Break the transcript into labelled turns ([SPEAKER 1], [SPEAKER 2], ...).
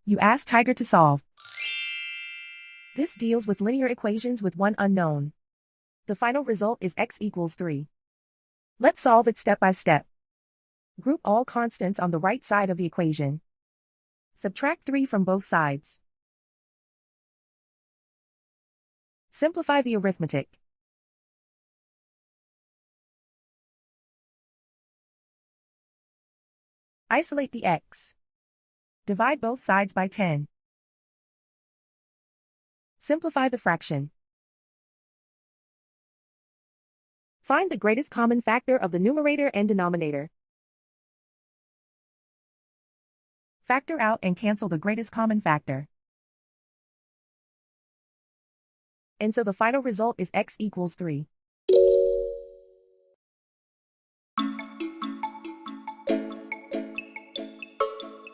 [SPEAKER 1] You ask Tiger to solve. This deals with linear equations with one unknown. The final result is x equals 3. Let's solve it step by step. Group all constants on the right side of the equation. Subtract 3 from both sides. Simplify the arithmetic. Isolate the x. Divide both sides by 10. Simplify the fraction. Find the greatest common factor of the numerator and denominator. Factor out and cancel the greatest common factor. And so the final result is x equals 3.